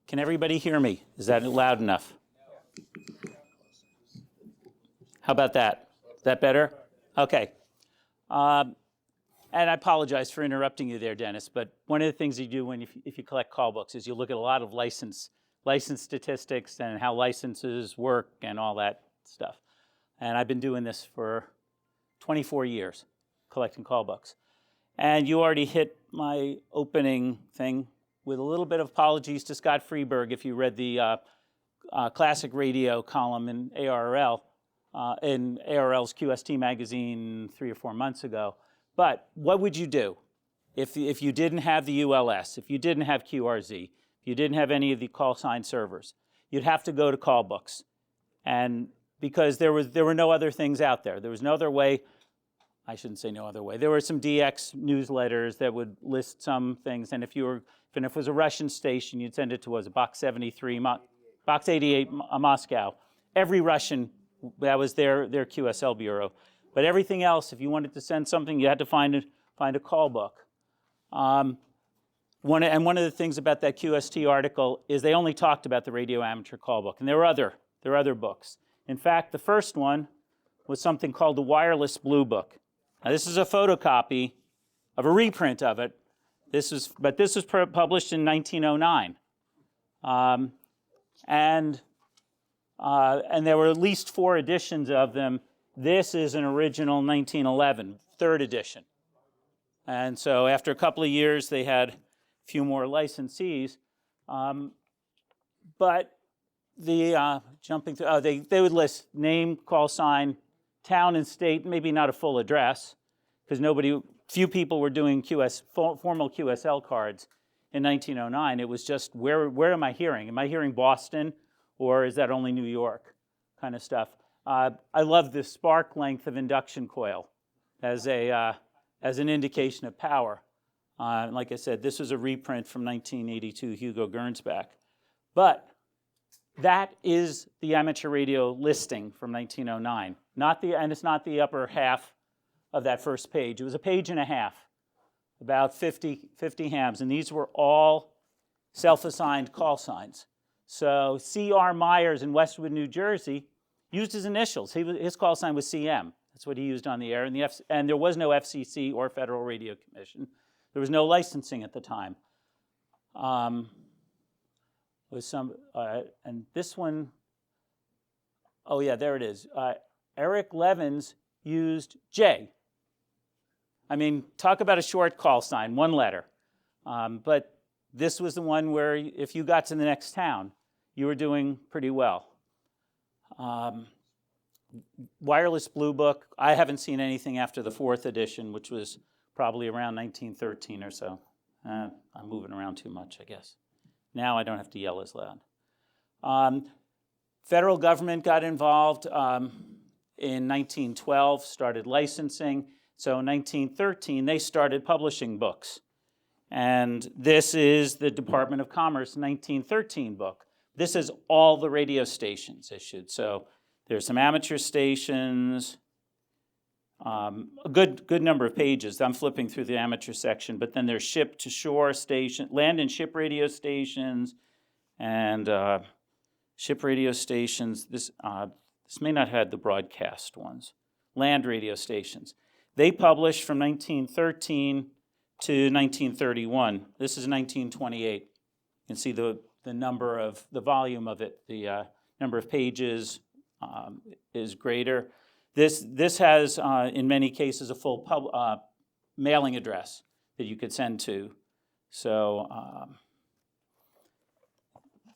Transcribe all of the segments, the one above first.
Can everybody hear me? Is that loud enough? How about that? Is that better? Okay. And I apologize for interrupting you there, Dennis, but one of the things you do if you collect call books is you look at a lot of license statistics and how licenses work and all that stuff. And I've been doing this for 24 years, collecting call books. And you already hit my opening thing with a little bit of apologies to Scott Freeberg if you read the classic radio column in ARRL's QST magazine 3 or 4 months ago. But what would you do if you didn't have the ULS, if you didn't have QRZ, if you didn't have any of the call sign servers? You'd have to go to Callbooks. And because there were no other things out there. There was no other way. I shouldn't say no other way. There were some DX newsletters that would list some things. And if it was a Russian station, you'd send it to, Box 73, Box 88, Moscow. Every Russian, that was their QSL bureau. But everything else, if you wanted to send something, you had to find a call book. One of the things about that QST article is they only talked about the radio amateur call book, and there were other books. In fact, the first one was something called the Wireless Blue Book. Now, this is a photocopy of a reprint of it. This was published in 1909, and there were at least 4 editions of them. This is an original 1911, 3rd edition. And so after a couple of years, they had a few more licensees. But jumping through, they would list name, call sign, town and state, maybe not a full address, because few people were doing formal QSL cards in 1909. It was just, where am I hearing? Am I hearing Boston, or is that only New York kind of stuff? I love the spark length of induction coil as an indication of power. Like I said, this was a reprint from 1982, Hugo Gernsback. But that is the amateur radio listing from 1909. And it's not the upper half of that first page. It was a page and a half, about 50 hams, and these were all self-assigned call signs. So C.R. Myers in Westwood, New Jersey, used his initials. His call sign was CM. That's what he used on the air. And there was no FCC or Federal Radio Commission. There was no licensing at the time. And this one, oh yeah, there it is. Eric Levins used J. I mean, talk about a short call sign, 1 letter. But this was the one where if you got to the next town, you were doing pretty well. Wireless Blue Book, I haven't seen anything after the 4th edition, which was probably around 1913 or so. I'm moving around too much, I guess. Now I don't have to yell as loud. Federal government got involved in 1912, started licensing. So in 1913, they started publishing books. And this is the Department of Commerce 1913 book. This is all the radio stations issued. So there's some amateur stations, a good number of pages. I'm flipping through the amateur section, but then there's ship-to-shore station, land and ship radio stations, and ship radio stations. This may not have the broadcast ones. Land radio stations. They published from 1913 to 1931. This is 1928. You can see the volume of it, the number of pages is greater. This has, in many cases, a full mailing address that you could send to. So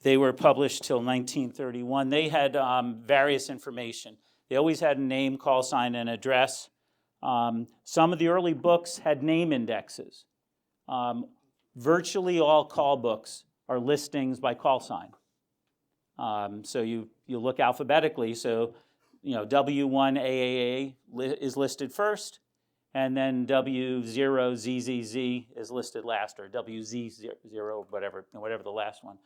they were published till 1931. They had various information. They always had a name, call sign, and address. Some of the early books had name indexes. Virtually all call books are listings by call sign. So you look alphabetically. So W1AAA is listed first, and then W0ZZZ is listed last, or WZ0, whatever the last one.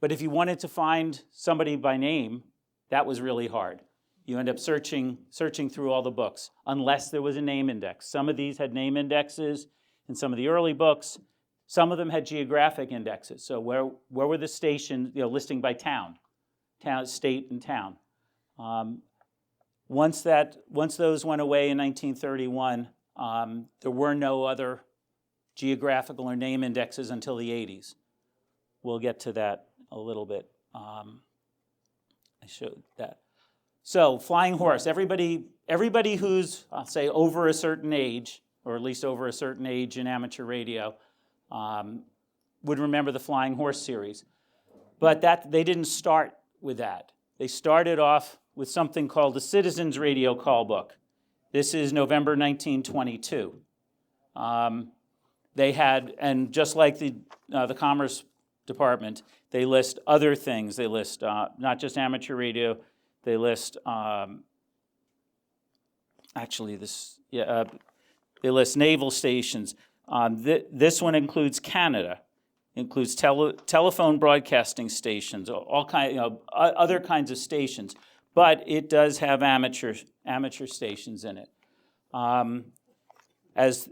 But if you wanted to find somebody by name, that was really hard. You end up searching through all the books, unless there was a name index. Some of these had name indexes in some of the early books. Some of them had geographic indexes. So where were the stations, listing by town, state, and town. Once those went away in 1931, there were no other geographical or name indexes until the 80s. We'll get to that a little bit. I showed that. So flying horse, everybody who's, I'll say, over a certain age, or at least over a certain age in amateur radio, would remember the Flying Horse series. But they didn't start with that. They started off with something called the Citizens Radio Callbook. This is November 1922. They had, and just like the Commerce Department, they list other things. They list not just amateur radio. They list they list naval stations. This one includes Canada, includes telephone broadcasting stations, all other kinds of stations, but it does have amateur stations in it. As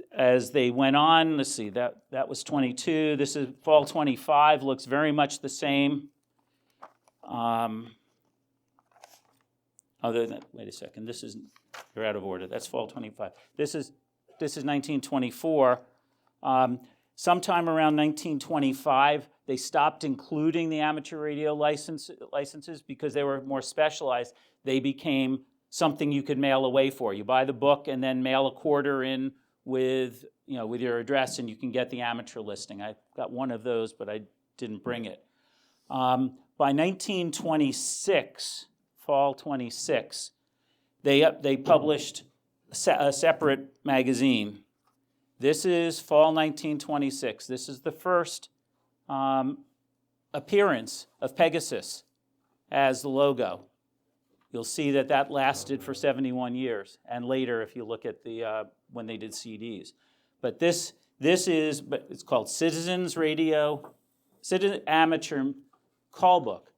they went on, let's see, that was 22. This is fall 25. Looks very much the same. Other than, wait a second, you're out of order. That's fall 25. This is 1924. Sometime around 1925, they stopped including the amateur radio licenses because they were more specialized. They became something you could mail away for. You buy the book and then mail a quarter in with your address, and you can get the amateur listing. I got one of those, but I didn't bring it. By 1926, fall 26, they published a separate magazine. This is fall 1926. This is the first appearance of Pegasus as the logo. You'll see that lasted for 71 years, and later if you look at the when they did CDs. But it's called Citizens Amateur Callbook.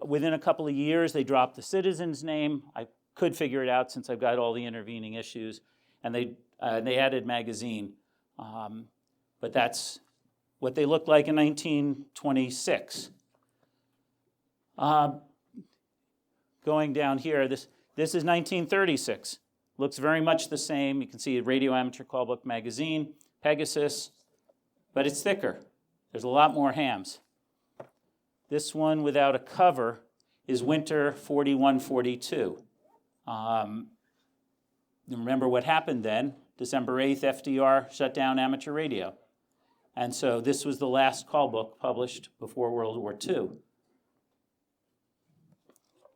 Within a couple of years, they dropped the Citizens name. I could figure it out since I've got all the intervening issues, and they added magazine. But that's what they looked like in 1926. Going down here, this is 1936. Looks very much the same. You can see a Radio Amateur Callbook magazine, Pegasus, but it's thicker. There's a lot more hams. This one without a cover is Winter 41-42. Remember what happened then. December 8th, FDR shut down amateur radio. And so this was the last callbook published before World War II.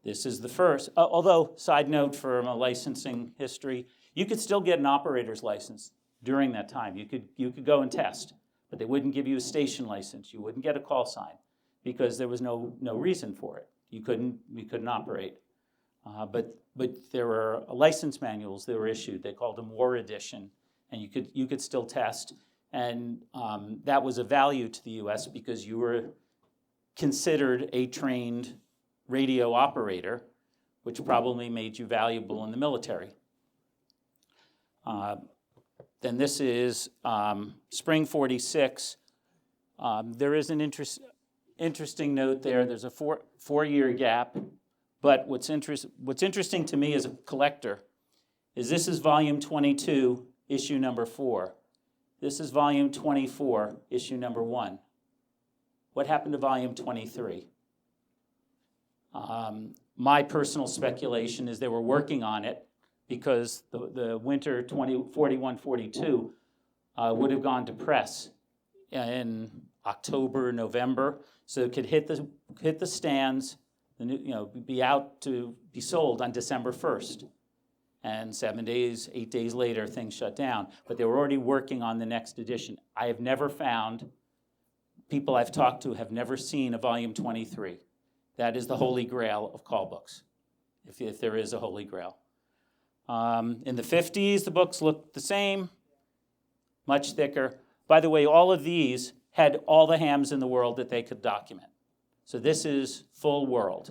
This is the first, although, side note from a licensing history, you could still get an operator's license during that time. You could go and test, but they wouldn't give you a station license. You wouldn't get a call sign because there was no reason for it. You couldn't operate. But there were license manuals that were issued. They called them War Edition, and you could still test. And that was a value to the U.S. because you were considered a trained radio operator, which probably made you valuable in the military. Then this is spring 46. There is an interesting note there. There's a four-year gap. But what's interesting to me as a collector is this is volume 22, issue number 4. This is volume 24, issue number 1. What happened to volume 23? My personal speculation is they were working on it because the winter 41-42 would have gone to press in October, November, so it could hit the stands, be out to be sold on December 1st. And 8 days later, things shut down. But they were already working on the next edition. I have never found, people I've talked to have never seen a volume 23. That is the holy grail of call books, if there is a holy grail. In the 50s, the books looked the same, much thicker. By the way, all of these had all the hams in the world that they could document. So this is full world.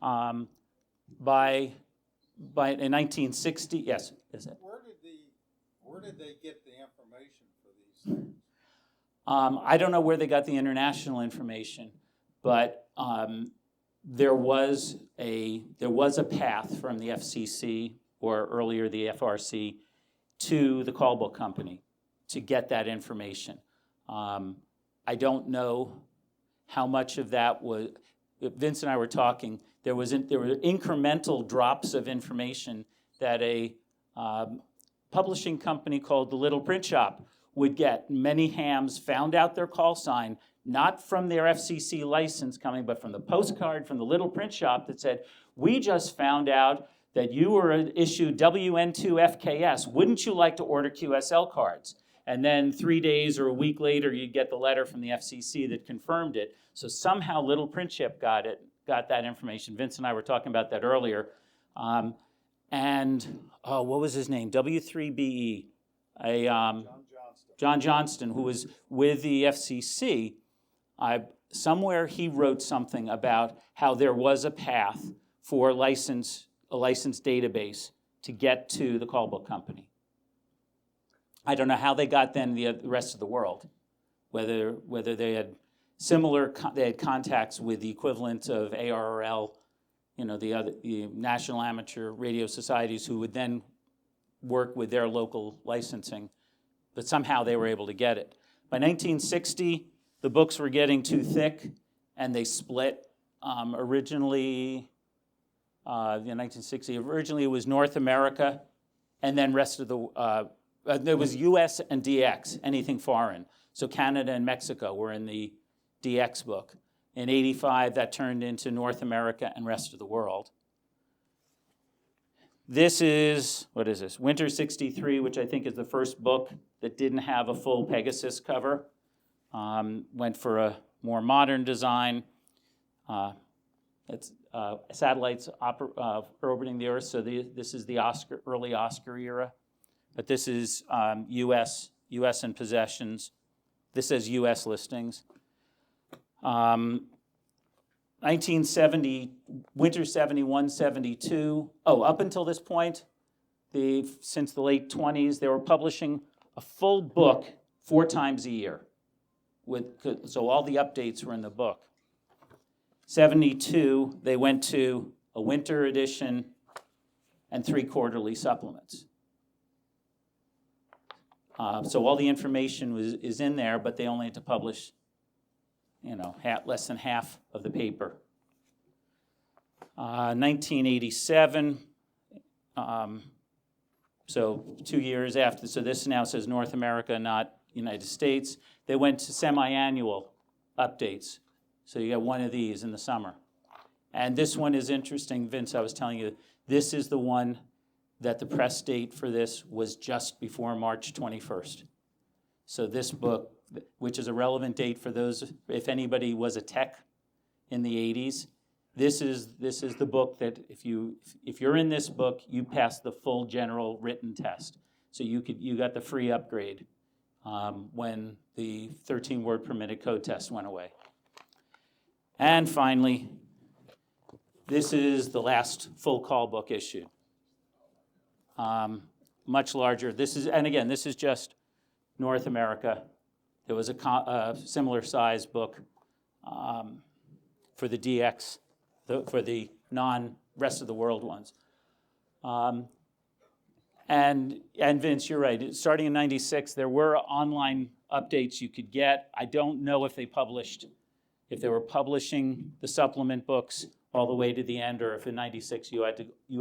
In 1960, yes, is it? Where Where did they get the information for these things? I don't know where they got the international information, but there was a path from the FCC, or earlier the FRC, to the Callbook company to get that information. I don't know how much of that was. Vince and I were talking. There were incremental drops of information that a publishing company called the Little Print Shop would get. Many hams found out their call sign, not from their FCC license coming, but from the postcard from the Little Print Shop that said, "We just found out that you were issued WN2FKS. Wouldn't you like to order QSL cards?" And then 3 days or a week later, you'd get the letter from the FCC that confirmed it. So somehow Little Print Shop got that information. Vince and I were talking about that earlier. What was his name? W3BE. John Johnston, who was with the FCC. Somewhere he wrote something about how there was a path for a licensed database to get to the Callbook company. I don't know how they got then the rest of the world, whether they had they had contacts with the equivalent of ARRL, the National Amateur Radio Societies, who would then work with their local licensing, but somehow they were able to get it. By 1960, the books were getting too thick, and they split. Originally, in 1960, originally it was North America, and then rest of the. There was US and DX, anything foreign. So Canada and Mexico were in the DX book. In 85, that turned into North America and rest of the world. This is, what is this? Winter 63, which I think is the first book that didn't have a full Pegasus cover. Went for a more modern design. It's satellites orbiting the Earth, so this is the early Oscar era. But this is U.S. and possessions. This says U.S. listings. 1970, winter 71, 72. Up until this point, since the late 20s, they were publishing a full book 4 times a year. So all the updates were in the book. 72, they went to a winter edition and 3 quarterly supplements. So all the information is in there, but they only had to publish, less than half of the paper. 1987, so 2 years after. So this now says North America, not United States. They went to semi-annual updates. So you got one of these in the summer. And this one is interesting. Vince, I was telling you, this is the one that the press date for this was just before March 21st. So this book, which is a relevant date for those, if anybody was a tech in the 80s, this is the book that if you're in this book, you pass the full general written test. So you got the free upgrade when the 13-word permitted code test went away. And finally, this is the last full Callbook issue. Much larger. This is just North America. There was a similar size book for the DX, for the non-rest of the world ones. And Vince, you're right. Starting in 96, there were online updates you could get. I don't know if they were publishing the supplement books all the way to the end, or if in 96 you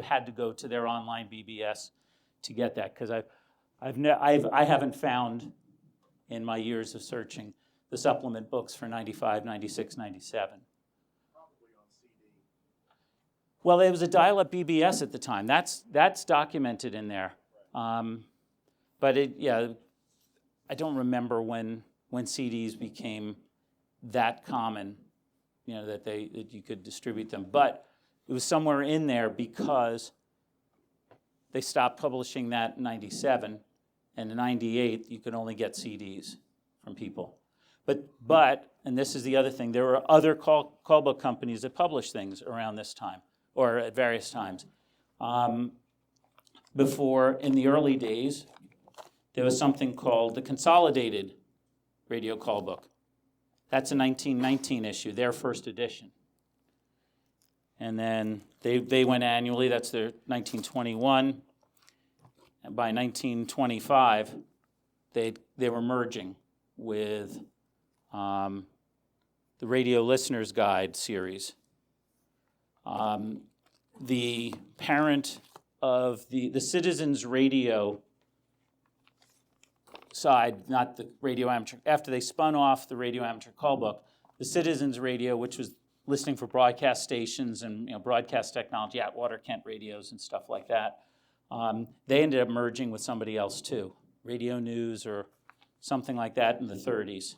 had to go to their online BBS to get that, because I haven't found in my years of searching the supplement books for 95, 96, 97. Probably on CD. Well, it was a dial-up BBS at the time. That's documented in there. But I don't remember when CDs became that common, that you could distribute them. But it was somewhere in there because they stopped publishing that in 97, and in 98 you could only get CDs from people. But and this is the other thing, there were other callbook companies that published things around this time, or at various times. Before, in the early days, there was something called the Consolidated Radio Callbook. That's a 1919 issue, their first edition. And then they went annually, that's their 1921. And by 1925, they were merging with the Radio Listener's Guide series. The parent of the Citizens Radio side, not the Radio Amateur, after they spun off the Radio Amateur Callbook, the Citizens Radio, which was listening for broadcast stations and broadcast technology, Atwater Kent radios and stuff like that, they ended up merging with somebody else too, Radio News or something like that in the 30s.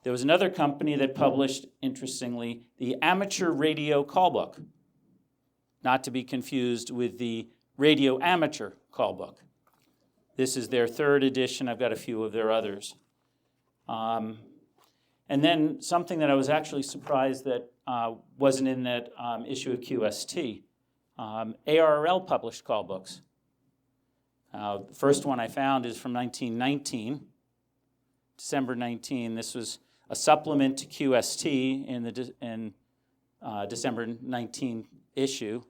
There was another company that published, interestingly, the Amateur Radio Callbook, not to be confused with the Radio Amateur Callbook. This is their third edition. I've got a few of their others. And then something that I was actually surprised that wasn't in that issue of QST. ARRL published callbooks. The first one I found is from 1919, December 19. This was a supplement to QST in the December 19 issue.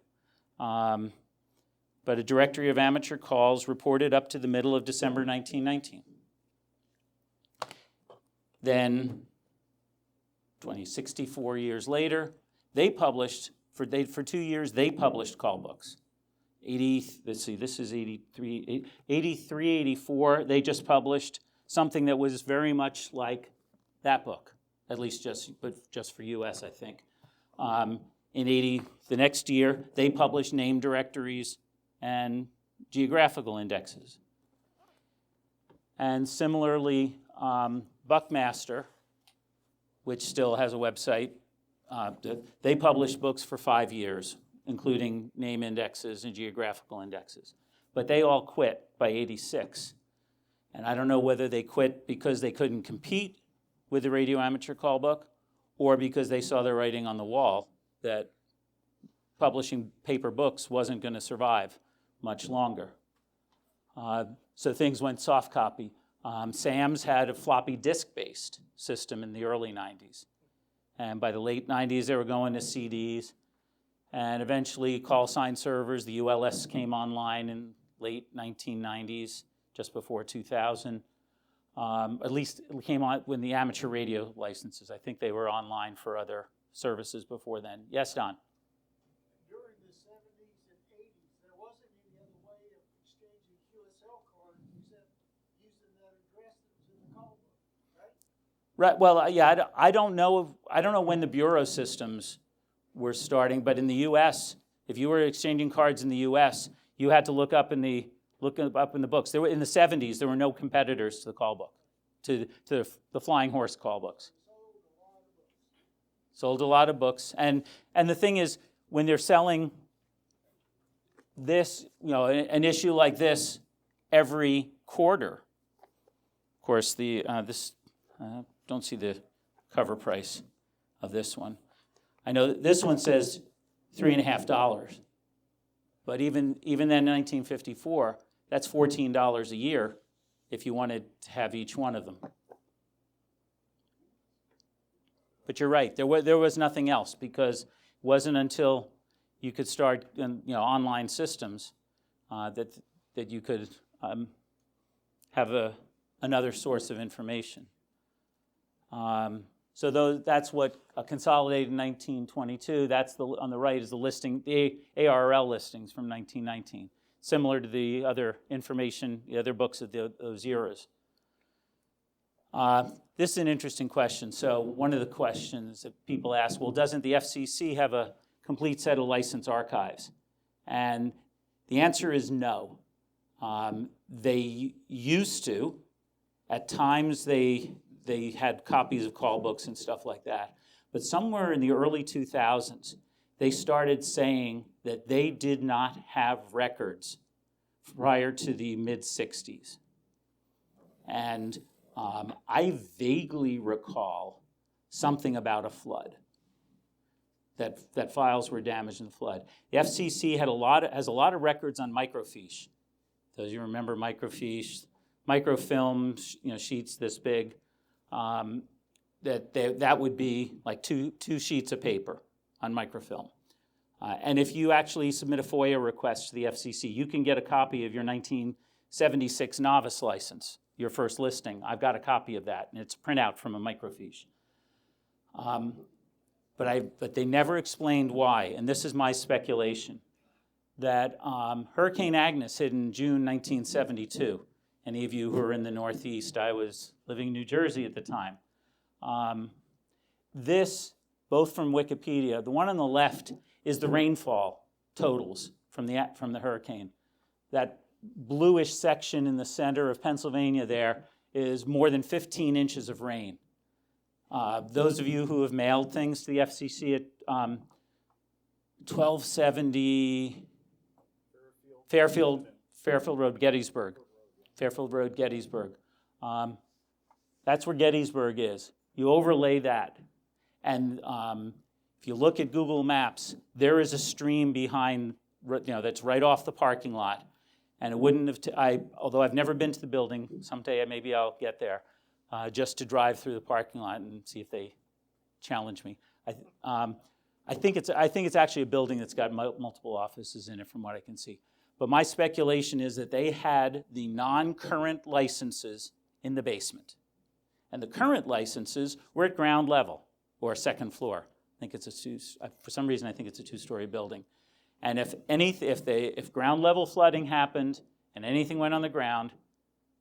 But a directory of amateur calls reported up to the middle of December 1919. Then, 64 years later, they published, for 2 years, they published callbooks. This is 83, 84, they just published something that was very much like that book, at least just for US, I think. The next year, they published name directories and geographical indexes. And similarly, Buckmaster, which still has a website, they published books for 5 years, including name indexes and geographical indexes. But they all quit by 86. And I don't know whether they quit because they couldn't compete with the Radio Amateur Callbook or because they saw the writing on the wall that publishing paper books wasn't going to survive much longer. So things went soft copy. Sam's had a floppy disk-based system in the early 90s. And by the late 90s, they were going to CDs. And eventually, call sign servers, the ULS came online in late 1990s, just before 2000. At least it came on when the amateur radio licenses. I think they were online for other services before then. Yes, Don? During the 70s and 80s, there wasn't any other way of exchanging QSL cards except using that address that was in the call book, right? Right. Well, yeah, I don't know when the bureau systems were starting, but in the U.S., if you were exchanging cards in the U.S., you had to look up in the books. There were in the 70s. There were no competitors to the call book, to the Flying Horse call books. Sold a lot of books, and the thing is, when they're selling this, an issue like this every quarter. Of course, don't see the cover price of this one. I know this one says $3.50, but even then, in 1954, that's $14 a year if you wanted to have each one of them. But you're right, there was nothing else, because it wasn't until you could start online systems that you could have another source of information. So that's what a consolidated 1922. That's on the right is the listing, the ARRL listings from 1919, similar to the other information, the other books of those eras. This is an interesting question. So one of the questions that people ask, well, doesn't the FCC have a complete set of license archives? And the answer is no. They used to. At times they had copies of call books and stuff like that. But somewhere in the early 2000s, they started saying that they did not have records prior to the mid-60s. And I vaguely recall something about a flood, that files were damaged in the flood. The FCC has a lot of records on microfiche, So as you remember, microfiche, microfilm, sheets this big, that would be like two sheets of paper on microfilm. And if you actually submit a FOIA request to the FCC, you can get a copy of your 1976 novice license, your first listing. I've got a copy of that, and it's a printout from a microfiche. But they never explained why, and this is my speculation, that Hurricane Agnes hit in June 1972. Any of you who are in the Northeast, I was living in New Jersey at the time. This, both from Wikipedia, the one on the left is the rainfall totals from the hurricane. That bluish section in the center of Pennsylvania there is more than 15 inches of rain. Those of you who have mailed things to the FCC at 1270 Fairfield Road, Gettysburg. Fairfield Road, Gettysburg. That's where Gettysburg is. You overlay that, and if you look at Google Maps, there is a stream behind, that's right off the parking lot, and it wouldn't have. Although I've never been to the building, someday maybe I'll get there, just to drive through the parking lot and see if they challenge me. I think it's actually a building that's got multiple offices in it, from what I can see. But my speculation is that they had the non-current licenses in the basement. And the current licenses were at ground level or second floor. I think for some reason I think it's a two-story building. And if ground level flooding happened and anything went on the ground,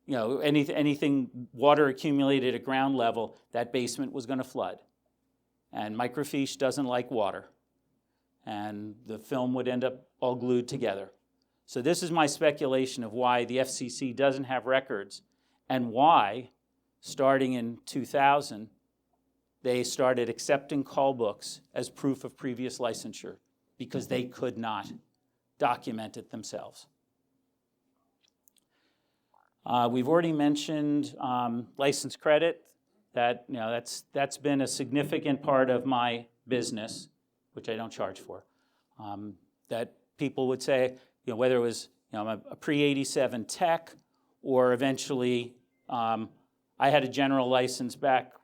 anything water accumulated at ground level, that basement was going to flood. And microfiche doesn't like water. And the film would end up all glued together. So this is my speculation of why the FCC doesn't have records, and why, starting in 2000, they started accepting callbooks as proof of previous licensure, because they could not document it themselves. We've already mentioned license credit. That's been a significant part of my business, which I don't charge for. That people would say, whether it was I'm a pre-87 tech, or eventually I had a general license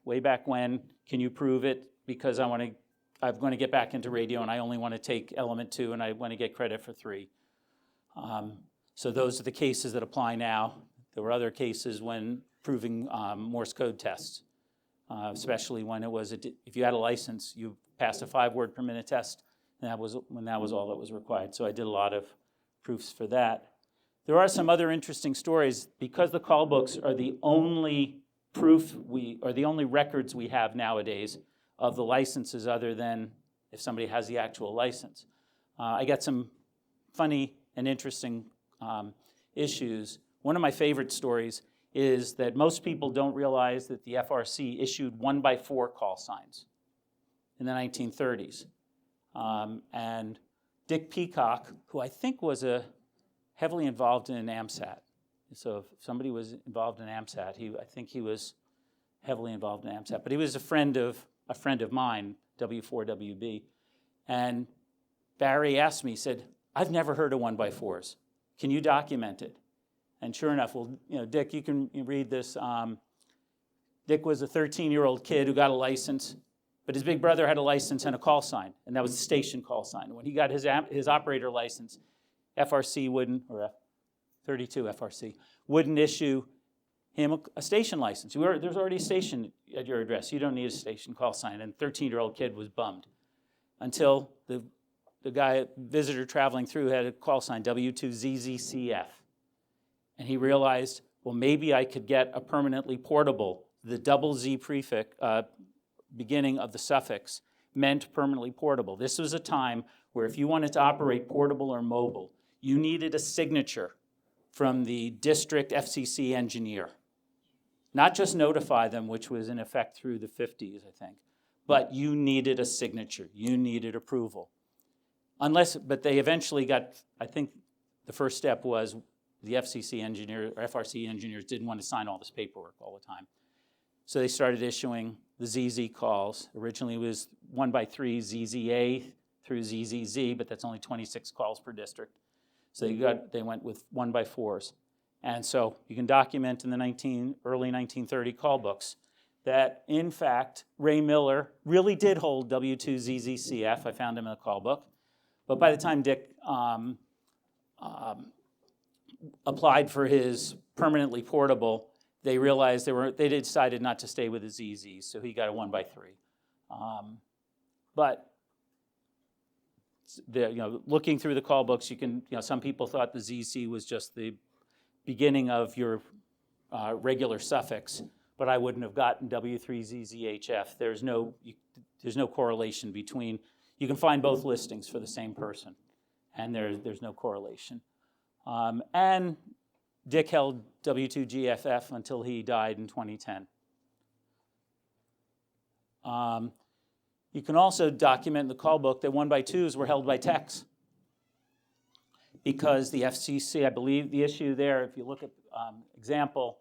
way back when. Can you prove it? Because I'm going to get back into radio, and I only want to take element 2, and I want to get credit for 3. So those are the cases that apply now. There were other cases when proving Morse code tests, especially when it was if you had a license, you passed a 5-word per minute test, and that was all that was required. So I did a lot of proofs for that. There are some other interesting stories, because the call books are the only the only records we have nowadays of the licenses, other than if somebody has the actual license. I got some funny and interesting issues. One of my favorite stories is that most people don't realize that the FRC issued 1x4 call signs in the 1930s. And Dick Peacock, who I think was heavily involved in AMSAT. So if somebody was involved in AMSAT, I think he was heavily involved in AMSAT. But he was a friend of mine, W4WB. And Barry asked me, he said, "I've never heard of 1x4s. Can you document it?" And sure enough, Dick, you can read this. Dick was a 13-year-old kid who got a license, but his big brother had a license and a call sign, and that was the station call sign. When he got his operator license, FRC wouldn't, or 32 FRC, wouldn't issue him a station license. There's already a station at your address. You don't need a station call sign. And 13-year-old kid was bummed until the visitor traveling through had a call sign, W2ZZCF. And he realized, well, maybe I could get a permanently portable. The double Z prefix, beginning of the suffix, meant permanently portable. This was a time where if you wanted to operate portable or mobile, you needed a signature from the district FCC engineer. Not just notify them, which was in effect through the 50s, I think, but you needed a signature. You needed approval. But they eventually got, I think the first step was the FCC engineer, or FRC engineers didn't want to sign all this paperwork all the time. So they started issuing the ZZ calls. Originally it was 1x3 ZZA through ZZZ, but that's only 26 calls per district. So they went with 1x4s. And so you can document in the early 1930 call books that, in fact, Ray Miller really did hold W2ZZCF. I found him in a call book. But by the time Dick applied for his permanently portable, they realized they decided not to stay with the ZZs, so he got a 1x3. But looking through the call books, some people thought the ZC was just the beginning of your regular suffix, but I wouldn't have gotten W3ZZHF. There's no correlation between. You can find both listings for the same person, and there's no correlation. And Dick held W2GFF until he died in 2010. You can also document in the call book that 1x2s were held by techs, because the FCC, I believe the issue there, if you look at example,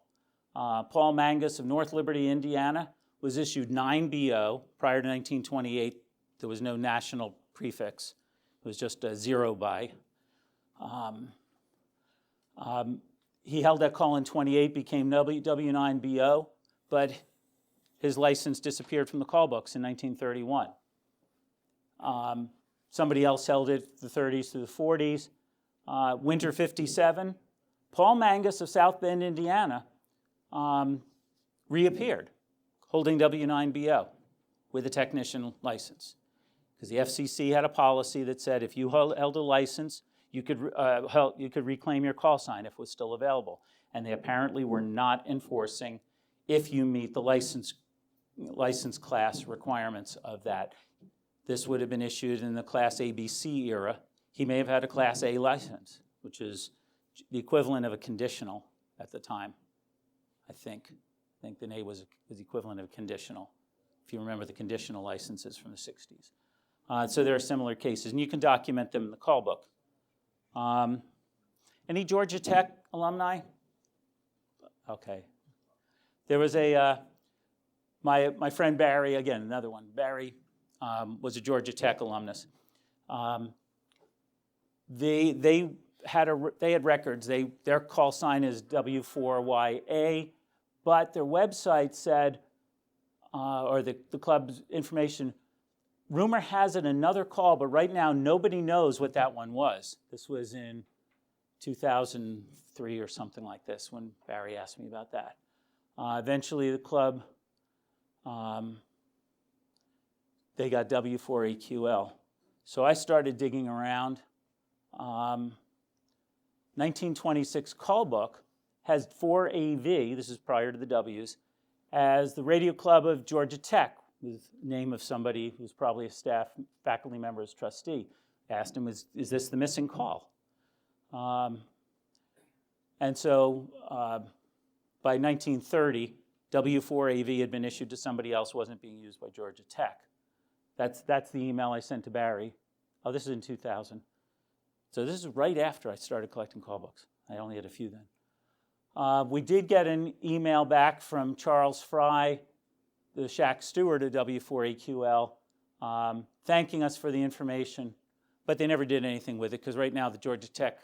Paul Mangus of North Liberty, Indiana, was issued 9BO prior to 1928. There was no national prefix. It was just a 0 by. He held that call in 28, became W9BO, but his license disappeared from the call books in 1931. Somebody else held it the 30s through the 40s. Winter 57, Paul Mangus of South Bend, Indiana, reappeared, holding W9BO with a technician license. Because the FCC had a policy that said if you held a license, you could reclaim your call sign if it was still available. And they apparently were not enforcing if you meet the license class requirements of that. This would have been issued in the Class ABC era. He may have had a Class A license, which is the equivalent of a conditional at the time, I think. I think the A was the equivalent of conditional, if you remember the conditional licenses from the 60s. So there are similar cases, and you can document them in the call book. Any Georgia Tech alumni? Okay. There was my friend Barry, again, another one. Barry was a Georgia Tech alumnus. They had records. Their call sign is W4YA, but their website said, or the club's information, rumor has it another call, but right now nobody knows what that one was. This was in 2003 or something like this when Barry asked me about that. Eventually the club, they got W4AQL. So I started digging around. 1926 call book has 4AV, this is prior to the W's, as the Radio Club of Georgia Tech, with the name of somebody who's probably a staff, faculty member as trustee. Asked him, is this the missing call? And so by 1930, W4AV had been issued to somebody else, wasn't being used by Georgia Tech. That's the email I sent to Barry. Oh, this is in 2000. So this is right after I started collecting call books. I only had a few then. We did get an email back from Charles Fry, the shack steward of W4AQL, thanking us for the information, but they never did anything with it because right now the Georgia Tech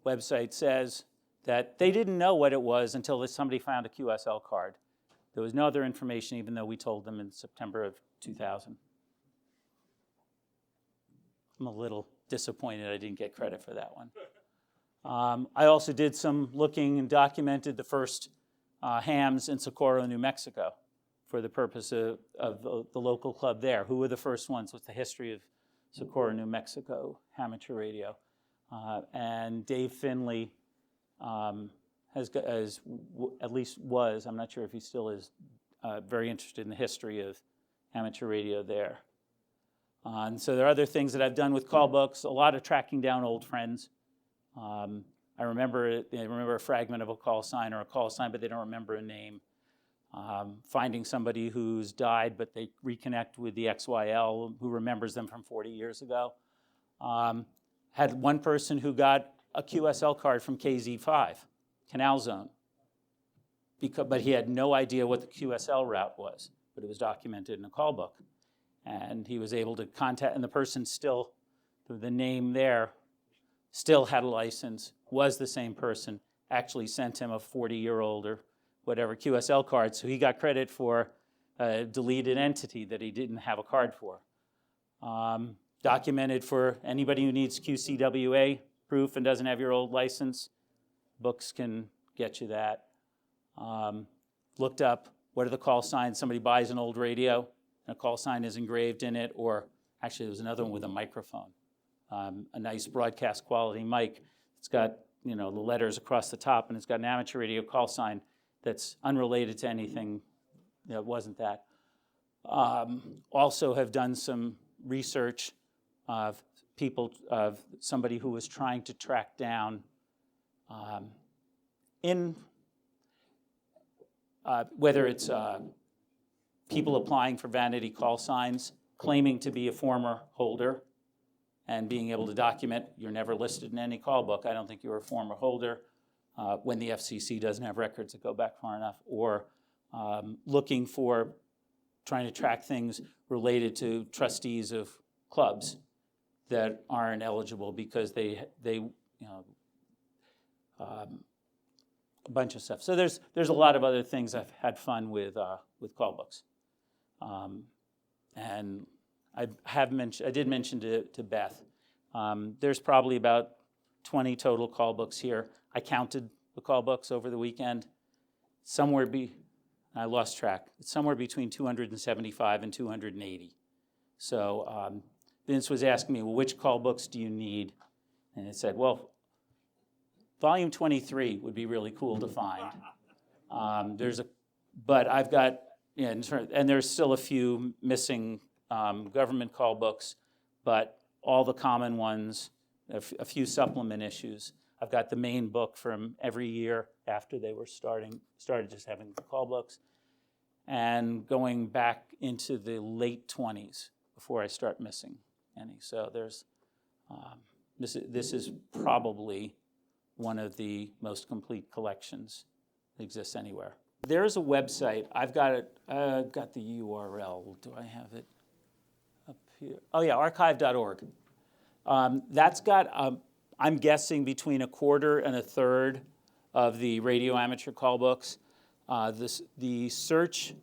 website says that they didn't know what it was until somebody found a QSL card. There was no other information, even though we told them in September of 2000. I'm a little disappointed I didn't get credit for that one. I also did some looking and documented the first hams in Socorro, New Mexico, for the purpose of the local club there. Who were the first ones? What's the history of Socorro, New Mexico amateur radio? And Dave Finley at least was, I'm not sure if he still is, very interested in the history of amateur radio there. And so there are other things that I've done with call books, a lot of tracking down old friends. I remember a fragment of a call sign or a call sign, but they don't remember a name. Finding somebody who's died, but they reconnect with the XYL who remembers them from 40 years ago. Had one person who got a QSL card from KZ5, Canal Zone, but he had no idea what the QSL route was, but it was documented in a call book. And he was able to contact, and the person still, the name there, still had a license, was the same person, actually sent him a 40-year-old or whatever QSL card, so he got credit for a deleted entity that he didn't have a card for. Documented for anybody who needs QCWA proof and doesn't have your old license, books can get you that. Looked up what are the call signs. Somebody buys an old radio and a call sign is engraved in it, or actually there was another one with a microphone, a nice broadcast quality mic. It's got the letters across the top, and it's got an amateur radio call sign that's unrelated to anything. It wasn't that. Also have done some research of somebody who was trying to track down whether it's people applying for vanity call signs, claiming to be a former holder, and being able to document you're never listed in any call book. I don't think you're a former holder when the FCC doesn't have records that go back far enough, or looking for trying to track things related to trustees of clubs that aren't eligible because they a bunch of stuff. So there's a lot of other things I've had fun with call books, and I did mention to Beth. There's probably about 20 total call books here. I counted the call books over the weekend. I lost track. It's somewhere between 275 and 280. So Vince was asking me, well, which call books do you need? And it said, well, volume 23 would be really cool to find. But I've got, and there's still a few missing government call books, but all the common ones, a few supplement issues. I've got the main book from every year after they were started just having call books, and going back into the late 20s before I start missing any. So there's this is probably one of the most complete collections that exists anywhere. There's a website. I've got it. Got the URL. Do I have it up here? Oh yeah, archive.org. That's got, I'm guessing, between a quarter and a third of the radio amateur call books. The search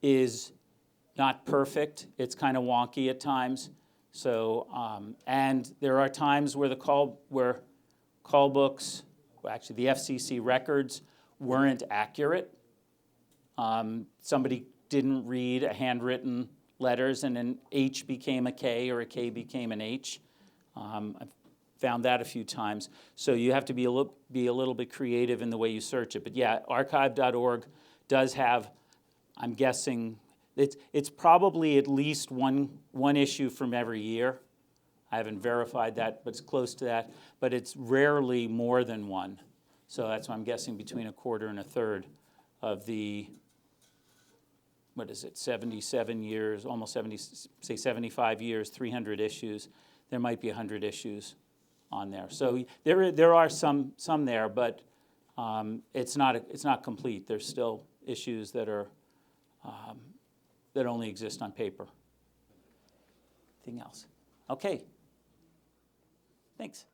is not perfect. It's kind of wonky at times. So, and there are times where call books, actually the FCC records, weren't accurate. Somebody didn't read a handwritten letters, and an H became a K or a K became an H. I've found that a few times. So you have to be a little bit creative in the way you search it. But yeah, archive.org does have, I'm guessing, it's probably at least one issue from every year. I haven't verified that, but it's close to that. But it's rarely more than one. So that's why I'm guessing between a quarter and a third of the, 77 years, almost 70, say 75 years, 300 issues. There might be 100 issues on there. So there are some there, but it's not complete. There's still issues that are that only exist on paper. Anything else? Okay. Thanks.